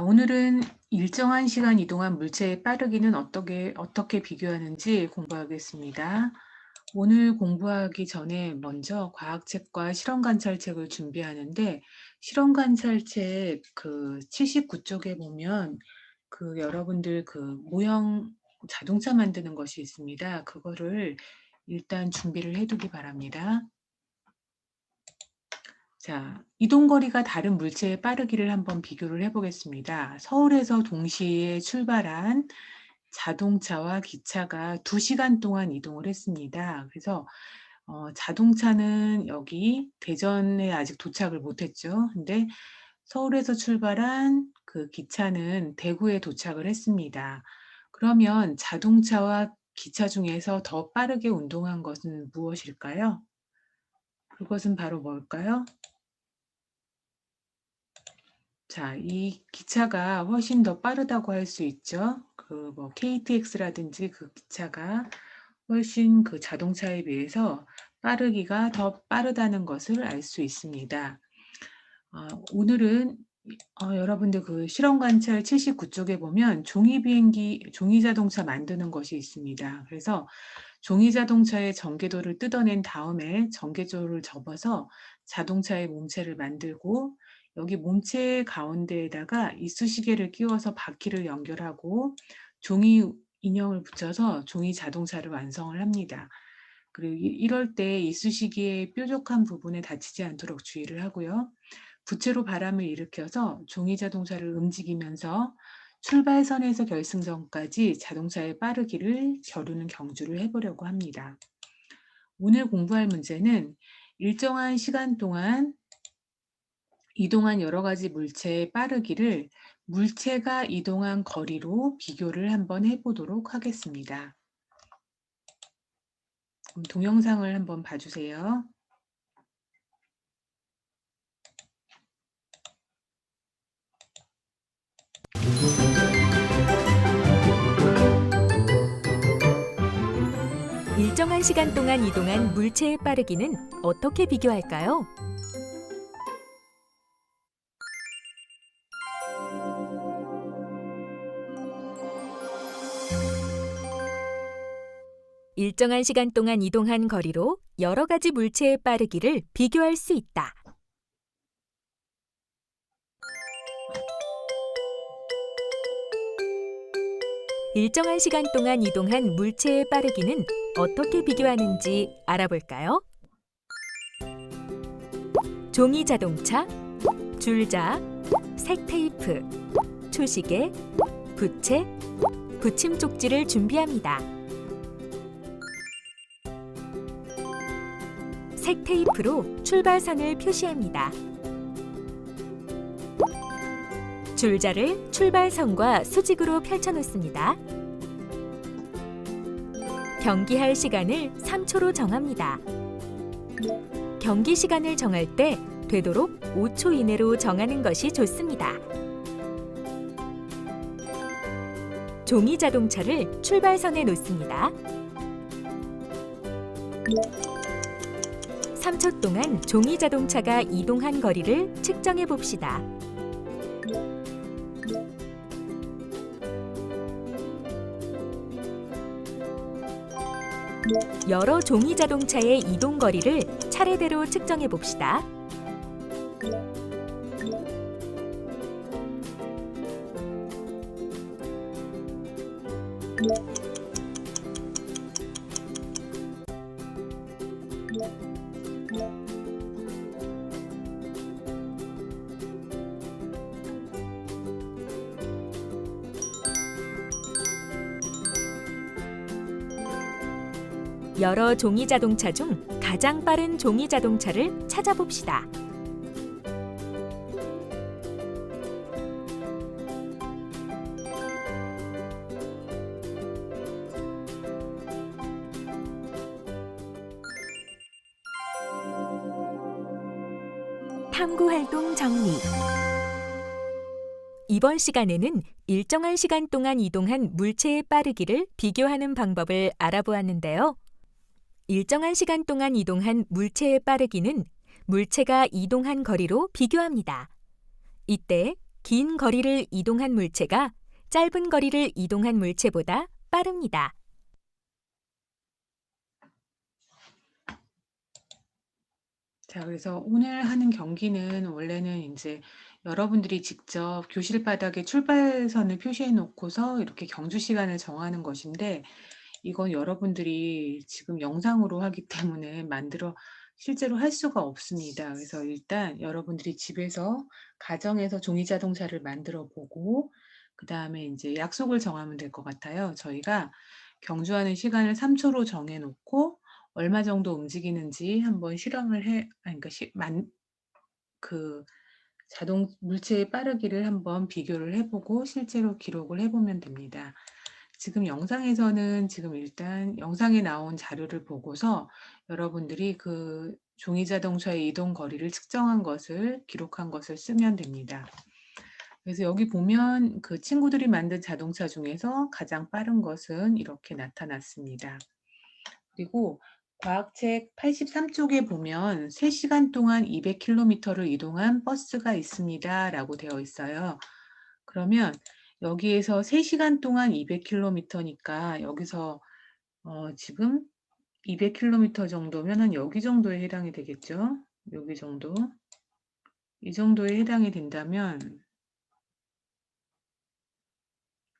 오늘은 일정한 시간 이동한 물체의 빠르기는 어떻게 비교하는지 공부하겠습니다. 오늘 공부하기 전에 먼저 과학책과 실험 관찰책을 준비하는데 실험 관찰책 그 79쪽에 보면 여러분들 모형 자동차 만드는 것이 있습니다. 그거를 일단 준비를 해두기 바랍니다. 자, 이동거리가 다른 물체의 빠르기를 한번 비교를 해보겠습니다. 서울에서 동시에 출발한 자동차와 기차가 2시간 동안 이동을 했습니다. 그래서 자동차는 여기 대전에 아직 도착을 못했죠. 근데 서울에서 출발한 그 기차는 대구에 도착을 했습니다. 그러면 자동차와 기차 중에서 더 빠르게 운동한 것은 무엇일까요? 그것은 바로 뭘까요? 자, 이 기차가 훨씬 더 빠르다고 할 수 있죠. KTX라든지 그 기차가 훨씬 그 자동차에 비해서 빠르기가 더 빠르다는 것을 알 수 있습니다. 오늘은 여러분들 그 실험 관찰 79쪽에 보면 종이 자동차 만드는 것이 있습니다. 그래서 종이 자동차의 전개도를 뜯어낸 다음에 전개조를 접어서 자동차의 몸체를 만들고 여기 몸체 가운데에다가 이쑤시개를 끼워서 바퀴를 연결하고 종이 인형을 붙여서 종이 자동차를 완성을 합니다. 그리고 이럴 때 이쑤시개의 뾰족한 부분에 다치지 않도록 주의를 하고요. 부채로 바람을 일으켜서 종이 자동차를 움직이면서 출발선에서 결승선까지 자동차의 빠르기를 겨루는 경주를 해보려고 합니다. 오늘 공부할 문제는 일정한 시간 동안 이동한 여러 가지 물체의 빠르기를 물체가 이동한 거리로 비교를 한번 해보도록 하겠습니다. 그럼 동영상을 한번 봐주세요. 일정한 시간 동안 이동한 물체의 빠르기는 어떻게 비교할까요? 일정한 시간 동안 이동한 거리로 여러 가지 물체의 빠르기를 비교할 수 있다. 일정한 시간 동안 이동한 물체의 빠르기는 어떻게 비교하는지 알아볼까요? 종이 자동차, 줄자, 색테이프, 초시계, 부채, 붙임 쪽지를 준비합니다. 색테이프로 출발선을 표시합니다. 줄자를 출발선과 수직으로 펼쳐놓습니다. 경기할 시간을 3초로 정합니다. 경기 시간을 정할 때 되도록 5초 이내로 정하는 것이 좋습니다. 종이 자동차를 출발선에 놓습니다. 3초 동안 종이 자동차가 이동한 거리를 측정해 봅시다. 여러 종이 자동차의 이동 거리를 차례대로 측정해 봅시다. 여러 종이 자동차 중 가장 빠른 종이 자동차를 찾아봅시다. 탐구활동 정리. 이번 시간에는 일정한 시간 동안 이동한 물체의 빠르기를 비교하는 방법을 알아보았는데요. 일정한 시간 동안 이동한 물체의 빠르기는 물체가 이동한 거리로 비교합니다. 이때 긴 거리를 이동한 물체가 짧은 거리를 이동한 물체보다 빠릅니다. 자, 그래서 오늘 하는 경기는 원래는 이제 여러분들이 직접 교실 바닥에 출발선을 표시해 놓고서 이렇게 경주 시간을 정하는 것인데, 이건 여러분들이 지금 영상으로 하기 때문에 실제로 할 수가 없습니다. 그래서 일단 여러분들이 집에서 가정에서 종이 자동차를 만들어 보고, 그 다음에 이제 약속을 정하면 될 것 같아요. 저희가 경주하는 시간을 3초로 정해 놓고 얼마 정도 움직이는지 한번 실험을 아니, 그러니까 그 자동 물체의 빠르기를 한번 비교를 해보고 실제로 기록을 해보면 됩니다. 지금 영상에서는 지금 일단 영상에 나온 자료를 보고서 여러분들이 그 종이 자동차의 이동 거리를 측정한 것을 기록한 것을 쓰면 됩니다. 그래서 여기 보면 그 친구들이 만든 자동차 중에서 가장 빠른 것은 이렇게 나타났습니다. 그리고 과학책 83쪽에 보면 3시간 동안 200km를 이동한 버스가 있습니다. 라고 되어 있어요. 그러면 여기에서 3시간 동안 200km니까 여기서 지금 200km 정도면 여기 정도에 해당이 되겠죠. 여기 정도. 이 정도에 해당이 된다면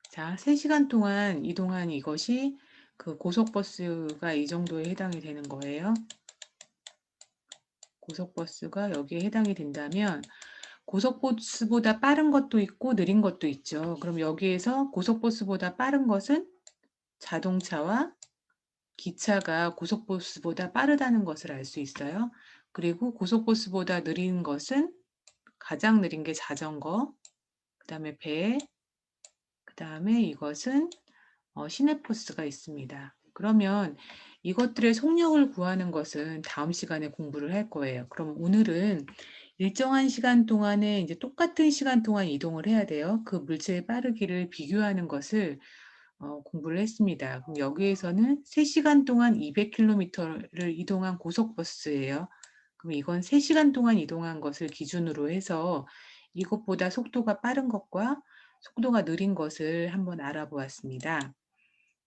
자, 3시간 동안 이동한 이것이 그 고속버스가 이 정도에 해당이 되는 거예요. 고속버스가 여기에 해당이 된다면 고속버스보다 빠른 것도 있고 느린 것도 있죠. 그럼 여기에서 고속버스보다 빠른 것은 자동차와 기차가 고속버스보다 빠르다는 것을 알 수 있어요. 그리고 고속버스보다 느린 것은 가장 느린 게 자전거, 그 다음에 배, 그 다음에 이것은 시내버스가 있습니다. 그러면 이것들의 속력을 구하는 것은 다음 시간에 공부를 할 거예요. 그럼 오늘은 일정한 시간 동안에 이제 똑같은 시간 동안 이동을 해야 돼요. 그 물체의 빠르기를 비교하는 것을 공부를 했습니다. 그럼 여기에서는 3시간 동안 200km를 이동한 고속버스예요. 그럼 이건 3시간 동안 이동한 것을 기준으로 해서 이것보다 속도가 빠른 것과 속도가 느린 것을 한번 알아보았습니다.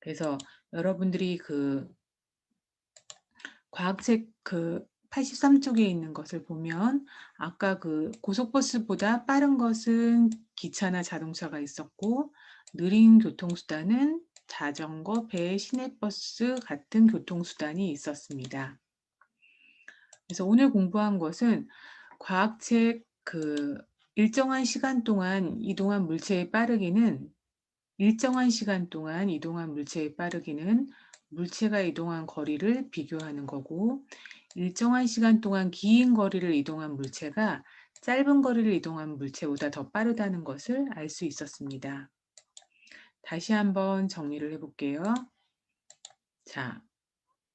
그래서 여러분들이 그 과학책 그 83쪽에 있는 것을 보면 아까 그 고속버스보다 빠른 것은 기차나 자동차가 있었고 느린 교통수단은 자전거, 배, 시내버스 같은 교통수단이 있었습니다. 그래서 오늘 공부한 것은 과학책 그 일정한 시간 동안 이동한 물체의 빠르기는 물체가 이동한 거리를 비교하는 거고, 일정한 시간 동안 긴 거리를 이동한 물체가 짧은 거리를 이동한 물체보다 더 빠르다는 것을 알 수 있었습니다. 다시 한번 정리를 해볼게요. 자,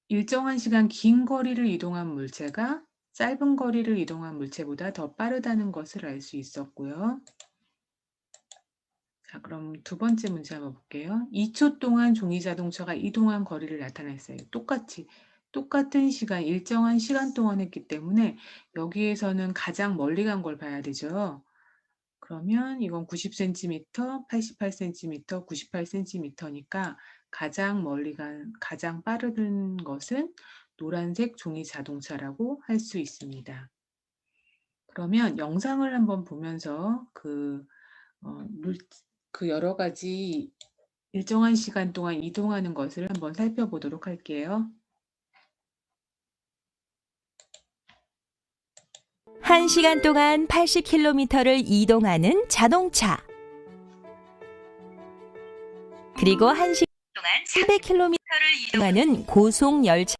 일정한 시간 긴 거리를 이동한 물체가 짧은 거리를 이동한 물체보다 더 빠르다는 것을 알 수 있었고요. 자, 그럼 두 번째 문제 한번 볼게요. 2초 동안 종이 자동차가 이동한 거리를 나타냈어요. 똑같은 시간, 일정한 시간 동안 했기 때문에 여기에서는 가장 멀리 간 걸 봐야 되죠. 그러면 이건 90cm, 88cm, 98cm니까 가장 빠른 것은 노란색 종이 자동차라고 할 수 있습니다. 그러면 영상을 한번 보면서 그 여러 가지 일정한 시간 동안 이동하는 것을 한번 살펴보도록 할게요. 1시간 동안 80km를 이동하는 자동차. 그리고 1시간 동안 300km를 이동하는 고속열차.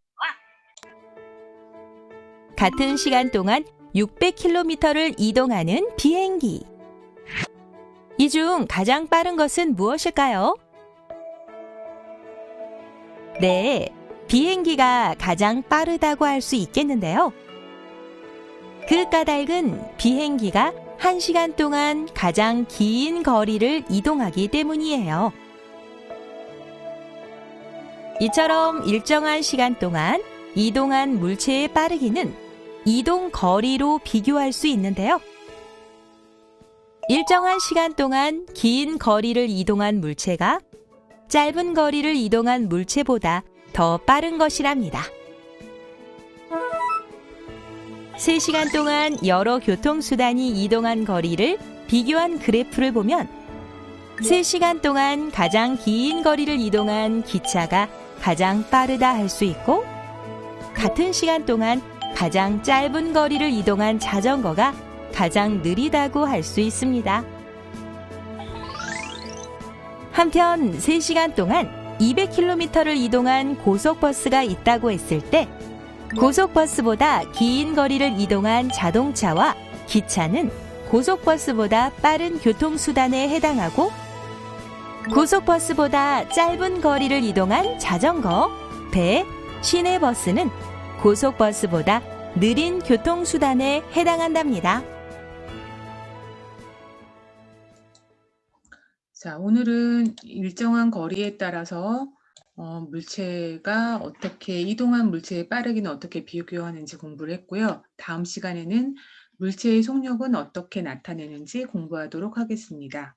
같은 시간 동안 600km를 이동하는 비행기. 이 중 가장 빠른 것은 무엇일까요? 네, 비행기가 가장 빠르다고 할 수 있겠는데요. 그 까닭은 비행기가 1시간 동안 가장 긴 거리를 이동하기 때문이에요. 이처럼 일정한 시간 동안 이동한 물체의 빠르기는 이동 거리로 비교할 수 있는데요. 일정한 시간 동안 긴 거리를 이동한 물체가 짧은 거리를 이동한 물체보다 더 빠른 것이랍니다. 3시간 동안 여러 교통수단이 이동한 거리를 비교한 그래프를 보면 3시간 동안 가장 긴 거리를 이동한 기차가 가장 빠르다 할 수 있고, 같은 시간 동안 가장 짧은 거리를 이동한 자전거가 가장 느리다고 할 수 있습니다. 한편 3시간 동안 200km를 이동한 고속버스가 있다고 했을 때 고속버스보다 긴 거리를 이동한 자동차와 기차는 고속버스보다 빠른 교통수단에 해당하고, 고속버스보다 짧은 거리를 이동한 자전거, 배, 시내버스는 고속버스보다 느린 교통수단에 해당한답니다. 자, 오늘은 일정한 거리에 따라서 물체가 어떻게 이동한 물체의 빠르기는 어떻게 비교하는지 공부를 했고요. 다음 시간에는 물체의 속력은 어떻게 나타내는지 공부하도록 하겠습니다.